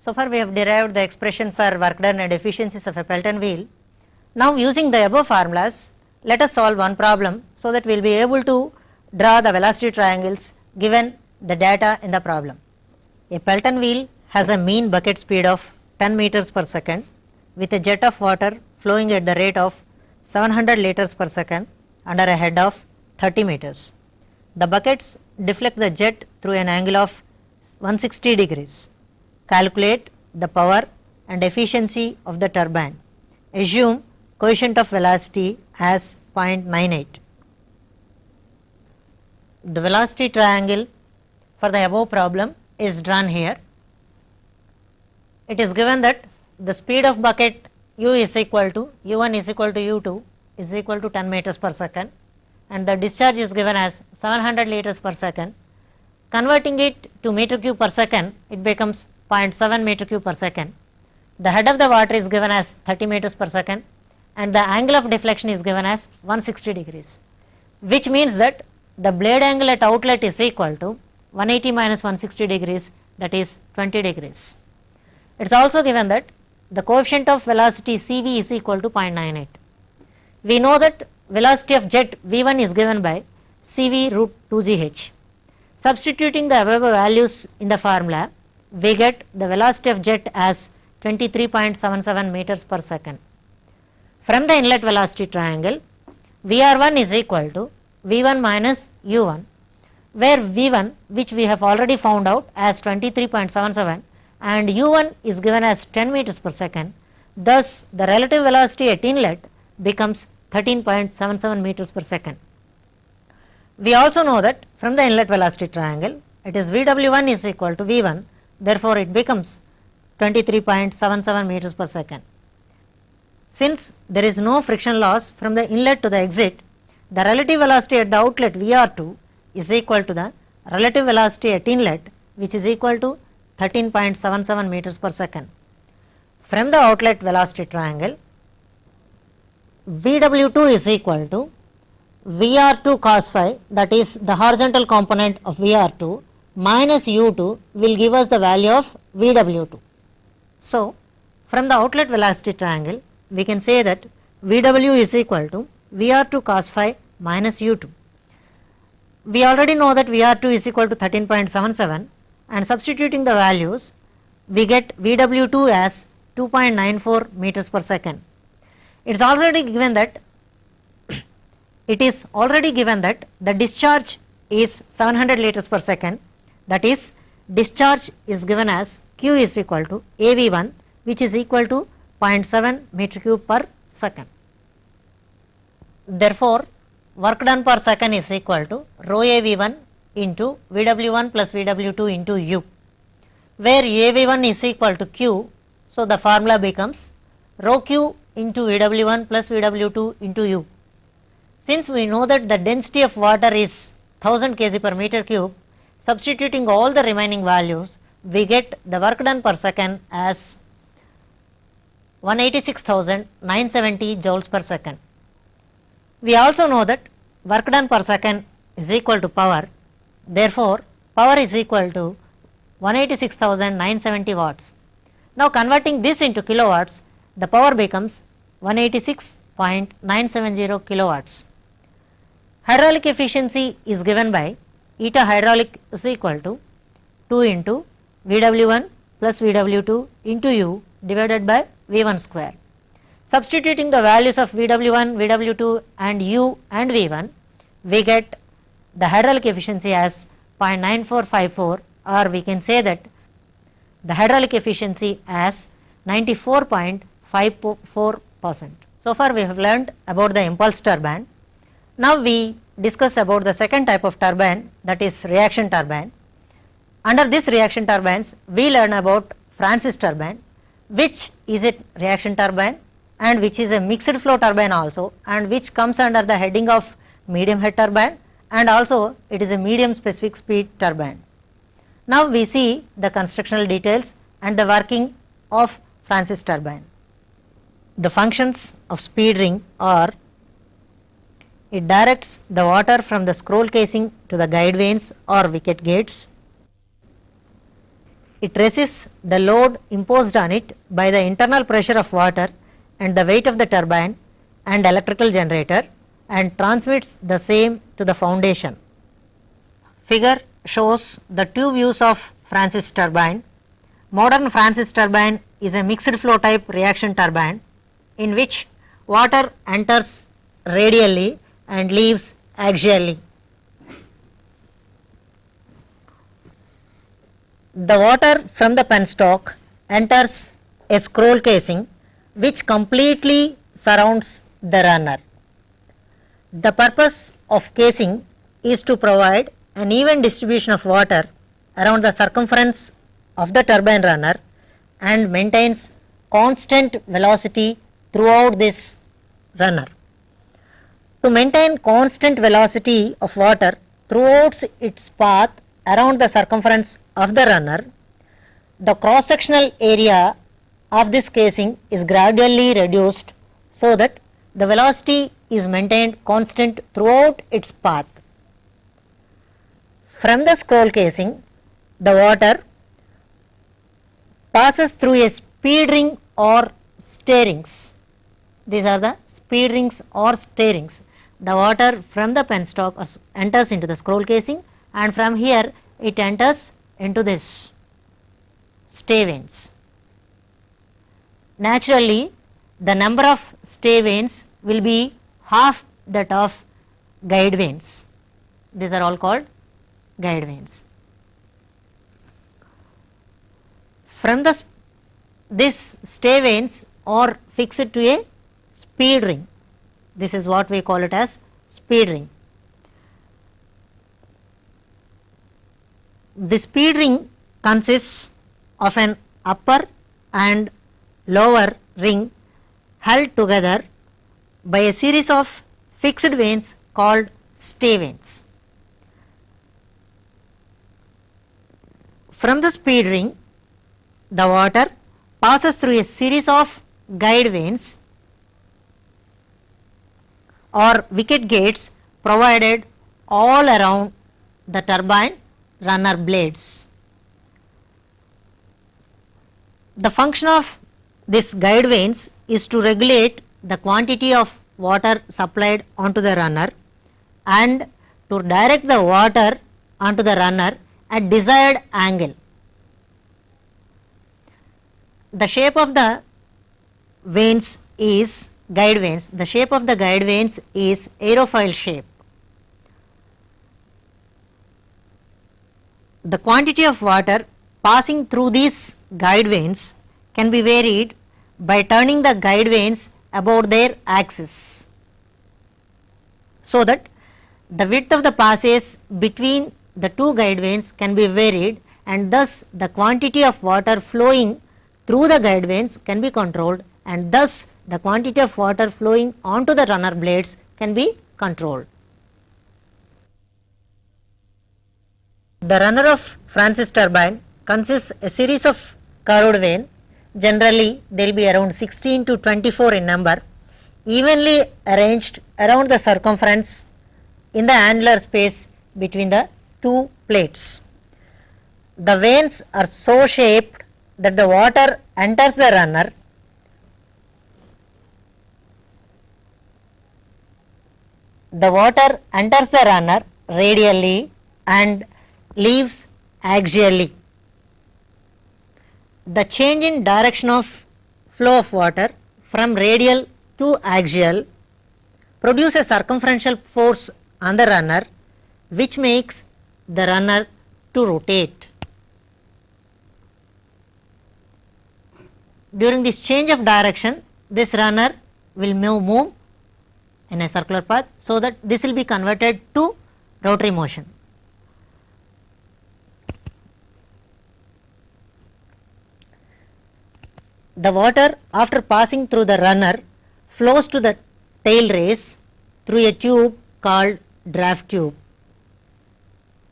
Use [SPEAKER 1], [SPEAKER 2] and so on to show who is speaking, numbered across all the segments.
[SPEAKER 1] So far we have derived the expression for work done and efficiencies of a Pelton wheel. Now using the above formulas, let us solve one problem so that we will be able to draw the velocity triangles given the data in the problem. A Pelton wheel has a mean bucket speed of 10 meters per second with a jet of water flowing at the rate of 700 liters per second under a head of 30 meters. The buckets deflect the jet through an angle of 160 degrees. Calculate the power and efficiency of the turbine. Assume coefficient of velocity as 0.98. The velocity triangle for the above problem is drawn here. It is given that the speed of bucket u is equal to u1 is equal to u2 is equal to 10 meters per second, and the discharge is given as 700 liters per second. Converting it to meter cube per second, it becomes 0.7 meter cube per second. The head of the water is given as 30 meters per second and the angle of deflection is given as 160 degrees, which means that the blade angle at outlet is equal to 180 minus 160 degrees, that is 20 degrees. It is also given that the coefficient of velocity Cv is equal to 0.98. We know that velocity of jet V1 is given by Cv root 2gh. Substituting the above values in the formula, we get the velocity of jet as 23.77 meters per second. From the inlet velocity triangle, Vr1 is equal to V1 minus U1, where V1, which we have already found out as 23.77, and U1 is given as 10 meters per second. Thus, the relative velocity at inlet becomes 13.77 meters per second. We also know that from the inlet velocity triangle, it is Vw1 is equal to V1, therefore it becomes 23.77 meters per second. Since there is no friction loss from the inlet to the exit, the relative velocity at the outlet Vr2 is equal to the relative velocity at inlet, which is equal to 13.77 meters per second. From the outlet velocity triangle, Vw2 is equal to Vr2 cos phi, that is the horizontal component of Vr2, minus U2 will give us the value of Vw2. So, from the outlet velocity triangle, we can say that Vw is equal to Vr2 cos phi minus U2. We already know that Vr2 is equal to 13.77, and substituting the values, we get Vw2 as 2.94 meters per second. It is already given that the discharge is 700 liters per second, that is discharge is given as Q is equal to AV1, which is equal to 0.7 meter cube per second. Therefore, work done per second is equal to rho AV1 into Vw1 plus Vw2 into U, where AV1 is equal to Q. So, the formula becomes rho Q into Vw1 plus Vw2 into U. Since we know that the density of water is 1000 kg per meter cube, substituting all the remaining values, we get the work done per second as 186,970 joules per second. We also know that work done per second is equal to power. Therefore, power is equal to 186,970 watts. Now, converting this into kilowatts, the power becomes 186.970 kilowatts. Hydraulic efficiency is given by eta hydraulic is equal to 2 into Vw1 plus Vw2 into U divided by V1 square. Substituting the values of Vw1, Vw2 and U and V1, we get the hydraulic efficiency as 0.9454, or we can say that the hydraulic efficiency as 94.54%. So far we have learned about the impulse turbine. Now we discuss about the second type of turbine, that is reaction turbine. Under this reaction turbines, we learn about Francis turbine, which is a reaction turbine and which is a mixed flow turbine also, and which comes under the heading of medium head turbine, and also it is a medium specific speed turbine. Now we see the constructional details and the working of Francis turbine. The functions of speed ring are: it directs the water from the scroll casing to the guide vanes or wicket gates. it resists the load imposed on it by the internal pressure of water and the weight of the turbine and electrical generator and transmits the same to the foundation. Figure shows the two views of Francis turbine. Modern Francis turbine is a mixed flow type reaction turbine in which water enters radially and leaves axially. The water from the penstock enters a scroll casing which completely surrounds the runner. The purpose of casing is to provide an even distribution of water around the circumference of the turbine runner and maintains constant velocity throughout this runner. To maintain constant velocity of water throughout its path around the circumference of the runner, the cross sectional area of this casing is gradually reduced so that the velocity is maintained constant throughout its path. From the scroll casing, the water passes through a speed ring or steerings. These are the speed rings or steerings. The water from the penstock enters into the scroll casing, and from here it enters into this stay vanes. Naturally, the number of stay vanes will be half that of guide vanes. These are all called guide vanes. From this stay vanes are fixed to a speed ring. This is what we call it as speed ring. The speed ring consists of an upper and lower ring held together by a series of fixed vanes called stay vanes. From the speed ring, the water passes through a series of guide vanes or wicket gates provided all around the turbine runner blades. The function of this guide vanes is to regulate the quantity of water supplied onto the runner and to direct the water onto the runner at desired angle. The shape of the vanes is guide vanes. The shape of the guide vanes is aerofoil shape. The quantity of water passing through these guide vanes can be varied by turning the guide vanes about their axis, so that the width of the passage between the two guide vanes can be varied, and thus the quantity of water flowing through the guide vanes can be controlled, and thus the quantity of water flowing onto the runner blades can be controlled. The runner of Francis turbine consists a series of curved vane. Generally they will be around 16 to 24 in number, evenly arranged around the circumference in the annular space between the two plates. The vanes are so shaped that the water enters the runner radially and leaves axially. The change in direction of flow of water from radial to axial produces a circumferential force on the runner which makes the runner to rotate. During this change of direction, this runner will move in a circular path, so that this will be converted to rotary motion. The water, after passing through the runner, flows to the tail race through a tube called draft tube.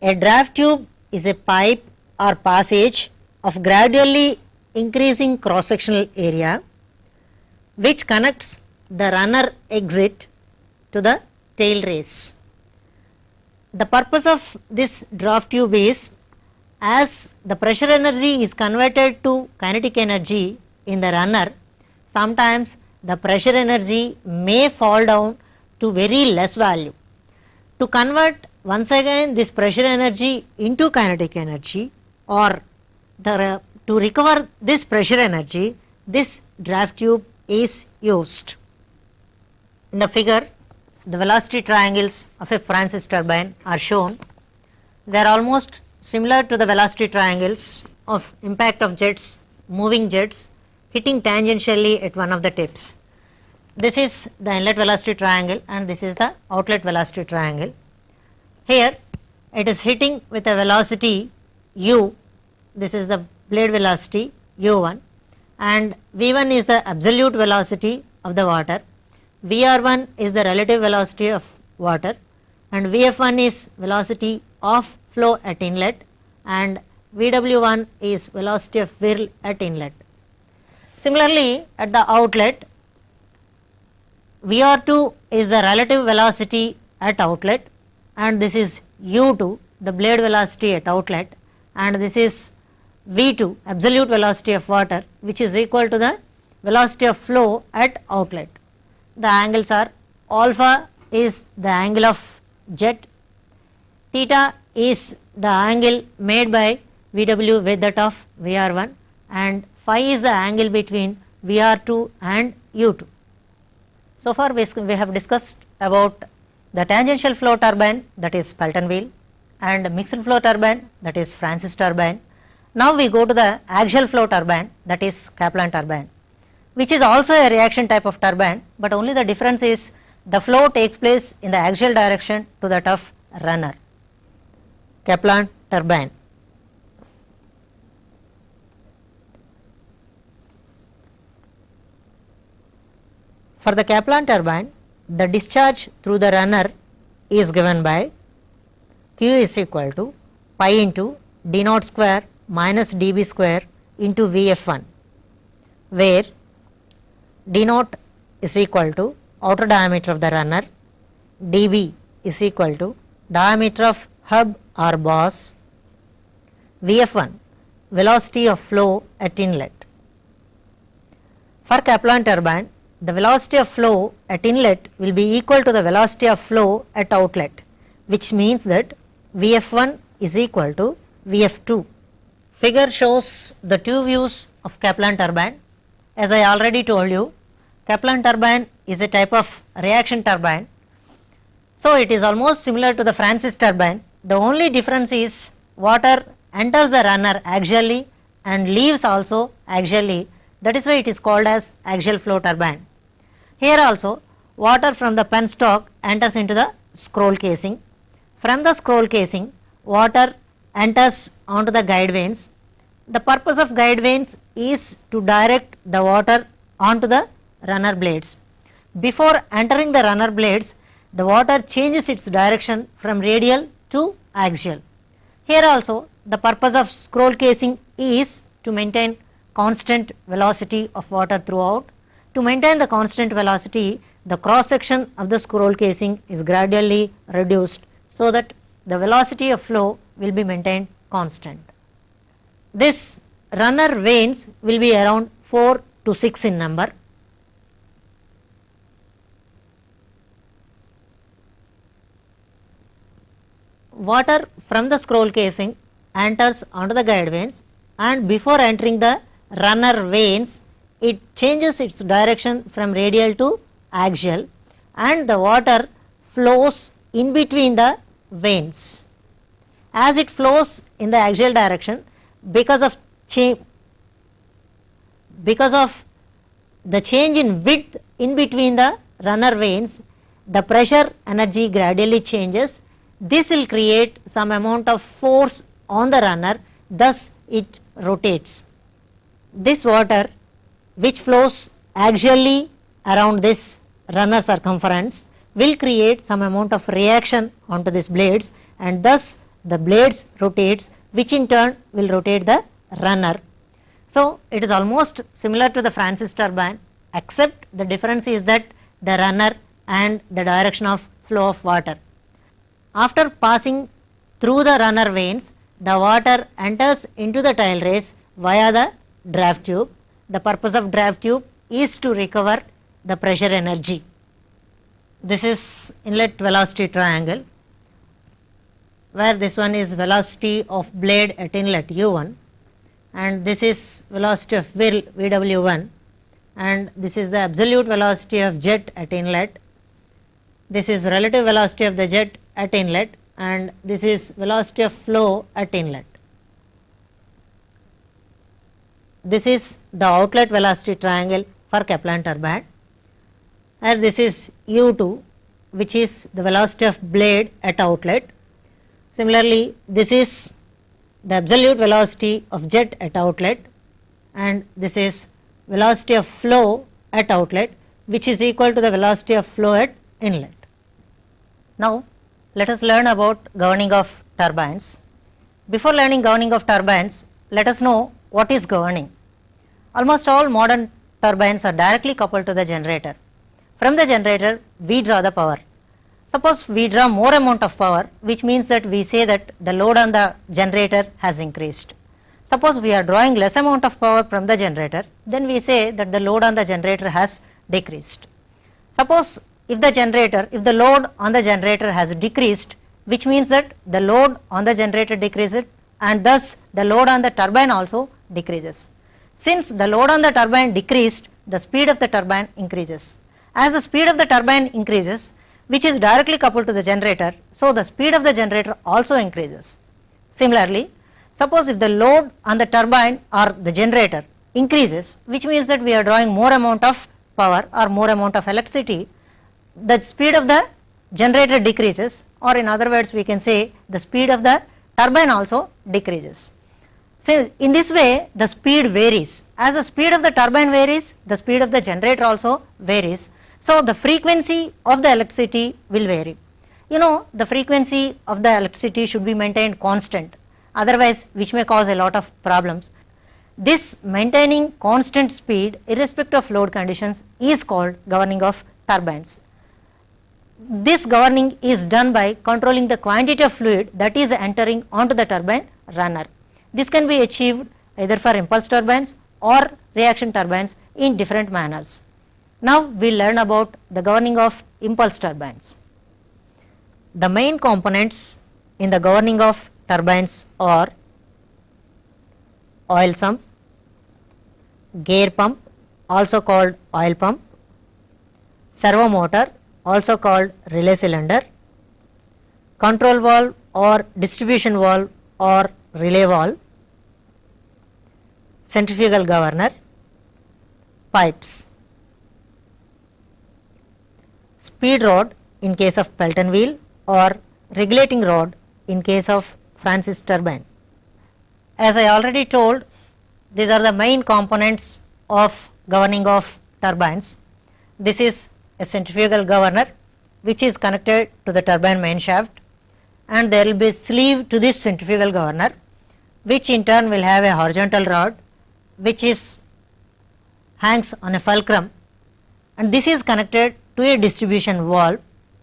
[SPEAKER 1] A draft tube is a pipe or passage of gradually increasing cross sectional area which connects the runner exit to the tail race. The purpose of this draft tube is as the pressure energy is converted to kinetic energy in the runner, sometimes the pressure energy may fall down to very less value. To convert once again this pressure energy into kinetic energy, or to recover this pressure energy, this draft tube is used. In the figure, the velocity triangles of a Francis turbine are shown. They are almost similar to the velocity triangles of impact of jets, moving jets hitting tangentially at one of the tips. This is the inlet velocity triangle and this is the outlet velocity triangle. Here it is hitting with a velocity u, this is the blade velocity u1, and v1 is the absolute velocity of the water, vr1 is the relative velocity of water, and vf1 is velocity of flow at inlet, and vw1 is velocity of whirl at inlet. Similarly, at the outlet, vr2 is the relative velocity at outlet, and this is u2, the blade velocity at outlet, and this is v2, absolute velocity of water, which is equal to the velocity of flow at outlet. The angles are alpha is the angle of jet, theta is the angle made by Vw with that of Vr1, and phi is the angle between Vr2 and u2. So far we have discussed about the tangential flow turbine, that is Pelton wheel, and mixed flow turbine, that is Francis turbine. Now we go to the axial flow turbine, that is Kaplan turbine, which is also a reaction type of turbine, but only the difference is the flow takes place in the axial direction to that of runner. Kaplan turbine. For the Kaplan turbine, the discharge through the runner is given by Q is equal to pi into d naught square minus dB square into Vf1, where d naught is equal to outer diameter of the runner, dB is equal to diameter of hub or boss, Vf1 velocity of flow at inlet. For Kaplan turbine, the velocity of flow at inlet will be equal to the velocity of flow at outlet, which means that Vf1 is equal to Vf2. Figure shows the two views of Kaplan turbine. As I already told you, Kaplan turbine is a type of reaction turbine. So it is almost similar to the Francis turbine. The only difference is water enters the runner axially and leaves also axially. That is why it is called as axial flow turbine. Here also water from the penstock enters into the scroll casing. From the scroll casing, water enters onto the guide vanes. The purpose of guide vanes is to direct the water onto the runner blades. Before entering the runner blades, the water changes its direction from radial to axial. Here also the purpose of scroll casing is to maintain constant velocity of water throughout. To maintain the constant velocity, the cross section of the scroll casing is gradually reduced so that the velocity of flow will be maintained constant. This runner vanes will be around 4 to 6 in number. Water from the scroll casing enters onto the guide vanes, and before entering the runner vanes, it changes its direction from radial to axial, and the water flows in between the vanes. As it flows in the axial direction, because of the change in width in between the runner vanes, the pressure energy gradually changes. This will create some amount of force on the runner, thus it rotates. This water which flows axially around this runner circumference will create some amount of reaction onto these blades, and thus the blades rotates, which in turn will rotate the runner. So it is almost similar to the Francis turbine, except the difference is that the runner and the direction of flow of water. After passing through the runner vanes, the water enters into the tail race via the draft tube. The purpose of draft tube is to recover the pressure energy. This is inlet velocity triangle, where this one is velocity of blade at inlet u1, and this is velocity of wheel vw1, and this is the absolute velocity of jet at inlet. This is relative velocity of the jet at inlet, and this is velocity of flow at inlet. This is the outlet velocity triangle for Kaplan turbine, and this is u2, which is the velocity of blade at outlet. Similarly, this is the absolute velocity of jet at outlet, and this is velocity of flow at outlet, which is equal to the velocity of flow at inlet. Now, let us learn about governing of turbines. Before learning governing of turbines, let us know what is governing. Almost all modern turbines are directly coupled to the generator. From the generator, we draw the power. Suppose we draw more amount of power, which means that we say that the load on the generator has increased. Suppose we are drawing less amount of power from the generator, then we say that the load on the generator has decreased. Suppose if the load on the generator has decreased, which means that the load on the generator decreases, and thus the load on the turbine also decreases. Since the load on the turbine decreased, the speed of the turbine increases. As the speed of the turbine increases, which is directly coupled to the generator, so the speed of the generator also increases. Similarly, suppose if the load on the turbine or the generator increases, which means that we are drawing more amount of power or more amount of electricity, the speed of the generator decreases, or in other words we can say the speed of the turbine also decreases. So, in this way the speed varies. As the speed of the turbine varies, the speed of the generator also varies. So, the frequency of the electricity will vary. You know, the frequency of the electricity should be maintained constant, otherwise which may cause a lot of problems. This maintaining constant speed irrespective of load conditions is called governing of turbines. This governing is done by controlling the quantity of fluid that is entering onto the turbine runner. This can be achieved either for impulse turbines or reaction turbines in different manners. Now, we will learn about the governing of impulse turbines. The main components in the governing of turbines are oil sump, gear pump also called oil pump, servo motor also called relay cylinder, control valve or distribution valve or relay valve, centrifugal governor, pipes, speed rod in case of Pelton wheel or regulating rod in case of Francis turbine. As I already told, these are the main components of governing of turbines. This is a centrifugal governor which is connected to the turbine main shaft, and there will be a sleeve to this centrifugal governor, which in turn will have a horizontal rod which is hangs on a fulcrum, and this is connected to a distribution valve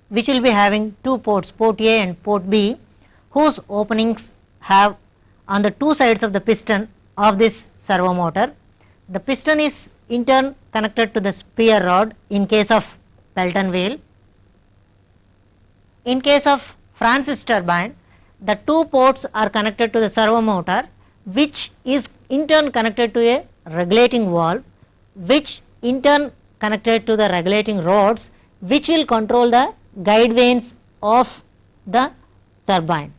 [SPEAKER 1] which will be having two ports, port A and port B, whose openings have on the two sides of the piston of this servo motor. The piston is in turn connected to the spear rod in case of Pelton wheel. In case of Francis turbine, the two ports are connected to the servo motor, which is in turn connected to a regulating valve, which in turn connected to the regulating rods, which will control the guide vanes of the turbine.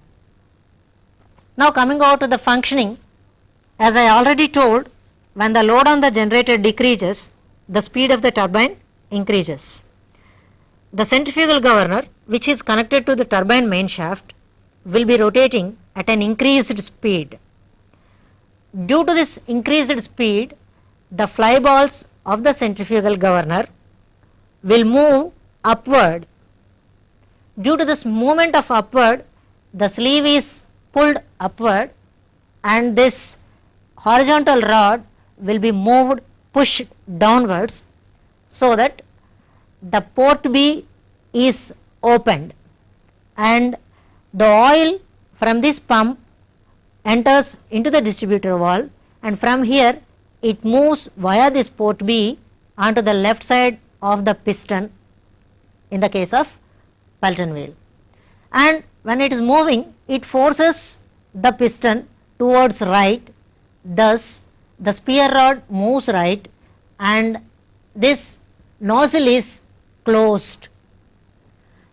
[SPEAKER 1] Now, coming out to the functioning, as I already told, when the load on the generator decreases, the speed of the turbine increases. The centrifugal governor, which is connected to the turbine main shaft, will be rotating at an increased speed. Due to this increased speed, the fly balls of the centrifugal governor will move upward. Due to this movement of upward, the sleeve is pulled upward, and this horizontal rod will be moved, pushed downwards, so that the port B is opened, and the oil from this pump enters into the distributor valve, and from here it moves via this port B onto the left side of the piston in the case of Pelton wheel, and when it is moving it forces the piston towards right, thus the spear rod moves right and this nozzle is closed.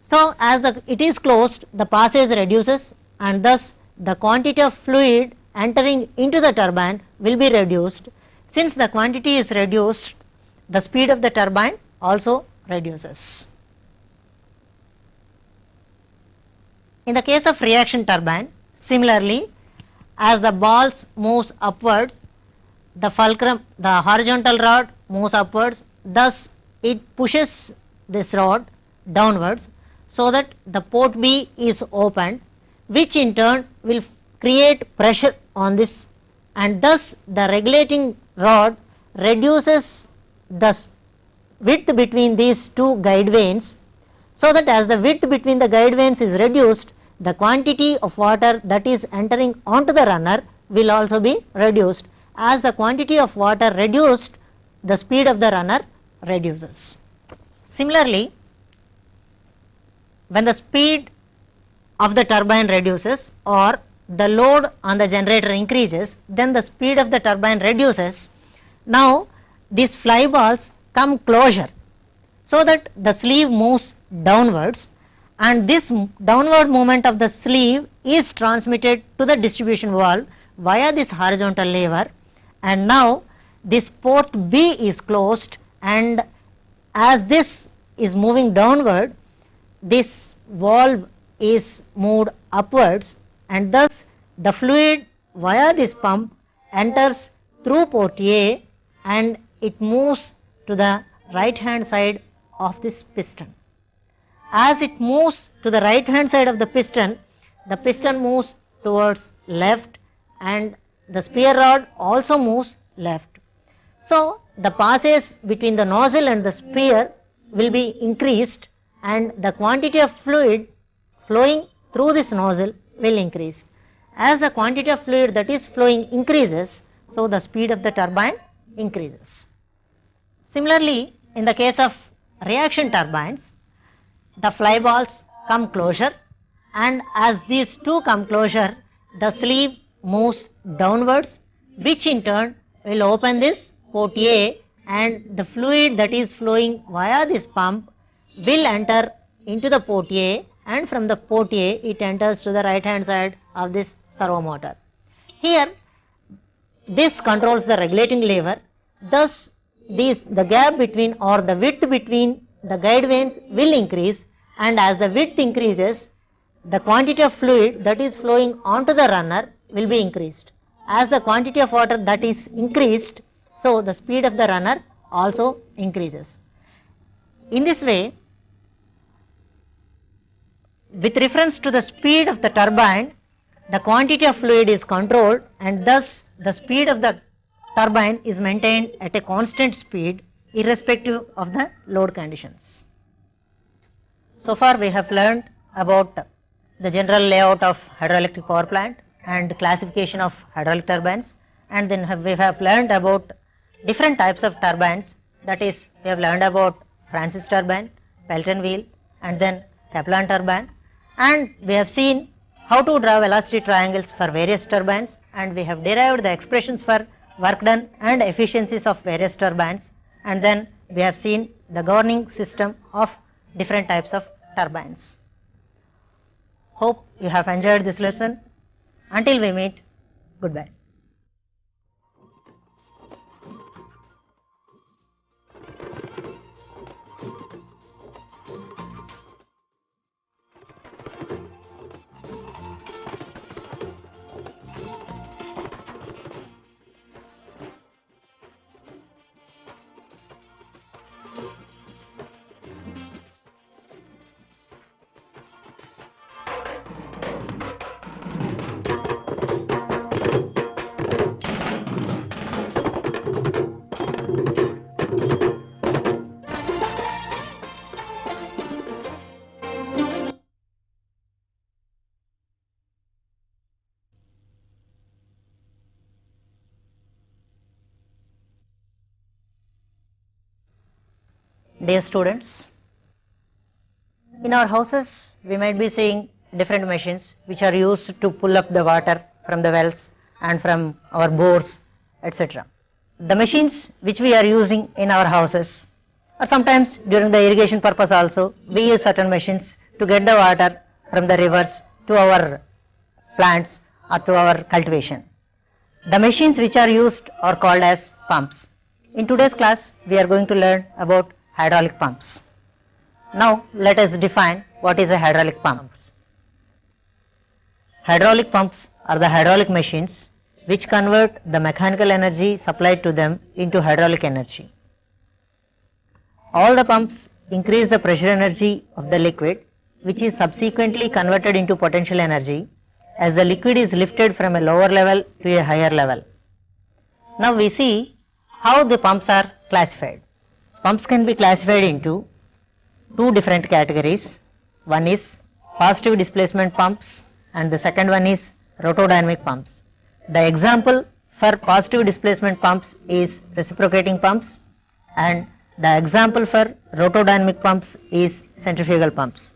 [SPEAKER 1] So, as it is closed, the passage reduces and thus the quantity of fluid entering into the turbine will be reduced. Since the quantity is reduced, the speed of the turbine also reduces. In the case of reaction turbine, similarly, as the balls moves upwards, the fulcrum, the horizontal rod moves upwards, thus it pushes this rod downwards, so that the port B is opened, which in turn will create pressure on this, and thus the regulating rod reduces the width between these two guide vanes, so that as the width between the guide vanes is reduced, the quantity of water that is entering onto the runner will also be reduced. As the quantity of water reduced, the speed of the runner reduces. Similarly, when the speed of the turbine reduces or the load on the generator increases, then the speed of the turbine reduces. Now, these fly balls come closer, so that the sleeve moves downwards, and this downward movement of the sleeve is transmitted to the distribution valve via this horizontal lever, and now this port B is closed, and as this is moving downward, this valve is moved upwards, and thus the fluid via this pump enters through port A and it moves to the right hand side of this piston. As it moves to the right hand side of the piston moves towards left and the spear rod also moves left. So, the passage between the nozzle and the spear will be increased and the quantity of fluid flowing through this nozzle will increase. As the quantity of fluid that is flowing increases, so the speed of the turbine increases. Similarly, in the case of reaction turbines, the fly balls come closer, and as these two come closer, the sleeve moves downwards, which in turn will open this port A, and the fluid that is flowing via this pump will enter into the port A, and from the port A it enters to the right hand side of this servo motor. Here this controls the regulating lever, thus the gap between or the width between the guide vanes will increase, and as the width increases, the quantity of fluid that is flowing onto the runner will be increased. As the quantity of water that is increased, so the speed of the runner also increases. In this way, with reference to the speed of the turbine, the quantity of fluid is controlled, and thus the speed of the turbine is maintained at a constant speed irrespective of the load conditions. So far we have learned about the general layout of hydroelectric power plant and classification of hydraulic turbines, and then we have learned about different types of turbines, that is we have learned about Francis turbine, Pelton wheel, and then Kaplan turbine, and we have seen how to draw velocity triangles for various turbines, and we have derived the expressions for work done and efficiencies of various turbines, and then we have seen the governing system of different types of turbines. Hope you have enjoyed this lesson. Until we meet, goodbye. Dear students, in our houses we might be seeing different machines which are used to pull up the water from the wells and from our bores, etc. The machines which we are using in our houses, or sometimes during the irrigation purpose also, we use certain machines to get the water from the rivers to our plants or to our cultivation. The machines which are used are called as pumps. In today's class we are going to learn about hydraulic pumps. Now let us define what is a hydraulic pump. Hydraulic pumps are the hydraulic machines which convert the mechanical energy supplied to them into hydraulic energy. All the pumps increase the pressure energy of the liquid, which is subsequently converted into potential energy as the liquid is lifted from a lower level to a higher level. Now we see how the pumps are classified. Pumps can be classified into two different categories. One is positive displacement pumps and the second one is rotodynamic pumps. The example for positive displacement pumps is reciprocating pumps, and the example for rotodynamic pumps is centrifugal pumps.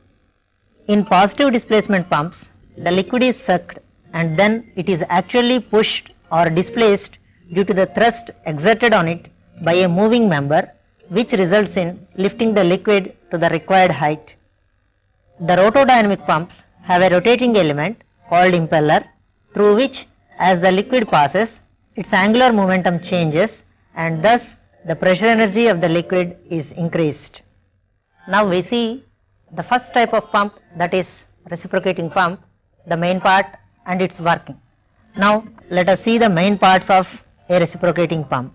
[SPEAKER 1] In positive displacement pumps, the liquid is sucked and then it is actually pushed or displaced due to the thrust exerted on it by a moving member, which results in lifting the liquid to the required height. The rotodynamic pumps have a rotating element called impeller, through which as the liquid passes, its angular momentum changes and thus the pressure energy of the liquid is increased. Now we see the first type of pump, that is reciprocating pump, the main part and its working. Now let us see the main parts of a reciprocating pump.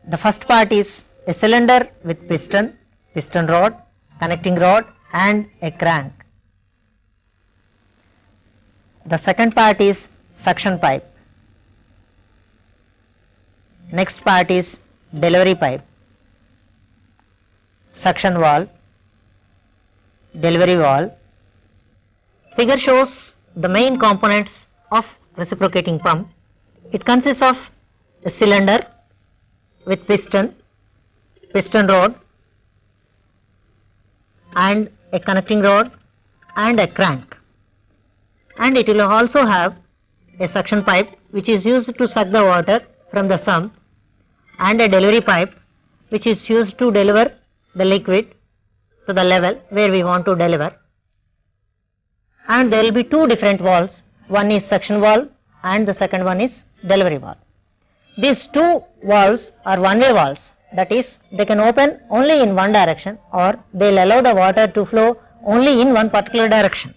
[SPEAKER 1] The first part is a cylinder with piston, piston rod, connecting rod and a crank. The second part is suction pipe. Next part is delivery pipe, suction valve, delivery valve. Figure shows the main components of reciprocating pump. It consists of a cylinder with piston, piston rod and a connecting rod and a crank, and it will also have a suction pipe which is used to suck the water from the sump, and a delivery pipe which is used to deliver the liquid to the level where we want to deliver. And there will be two different valves, one is suction valve and the second one is delivery valve. These two valves are one-way valves, that is they can open only in one direction or they will allow the water to flow only in one particular direction.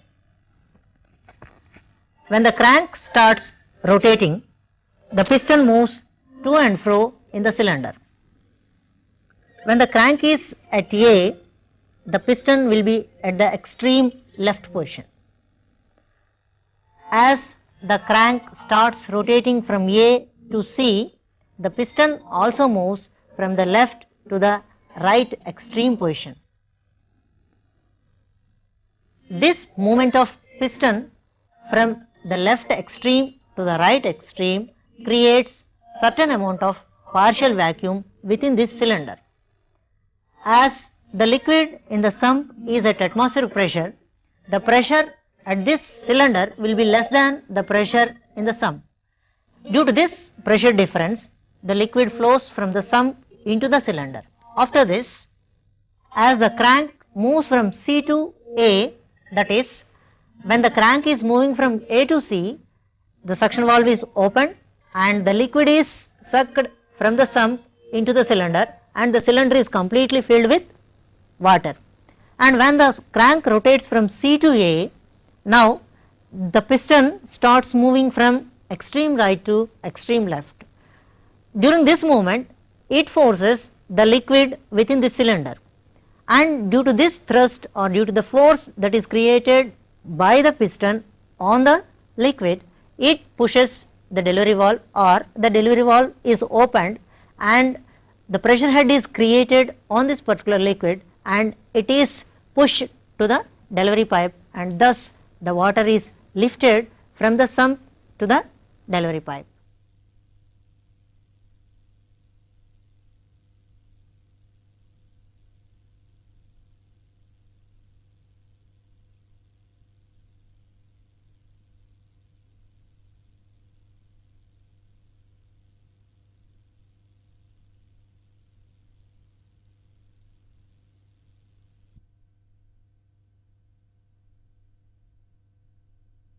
[SPEAKER 1] When the crank starts rotating, the piston moves to and fro in the cylinder. When the crank is at A, the piston will be at the extreme left position. As the crank starts rotating from A to C, the piston also moves from the left to the right extreme position. This movement of piston from the left extreme to the right extreme creates certain amount of partial vacuum within this cylinder. As the liquid in the sump is at atmospheric pressure, the pressure at this cylinder will be less than the pressure in the sump. Due to this pressure difference, the liquid flows from the sump into the cylinder. After this, as the crank moves from C to A, that is, when the crank is moving from A to C, the suction valve is opened and the liquid is sucked from the sump into the cylinder, and the cylinder is completely filled with water. And when the crank rotates from C to A, now the piston starts moving from extreme right to extreme left. During this movement, it forces the liquid within the cylinder, and due to this thrust or due to the force that is created by the piston on the liquid, it pushes the delivery valve, or the delivery valve is opened and the pressure head is created on this particular liquid and it is pushed to the delivery pipe, and thus the water is lifted from the sump to the delivery pipe.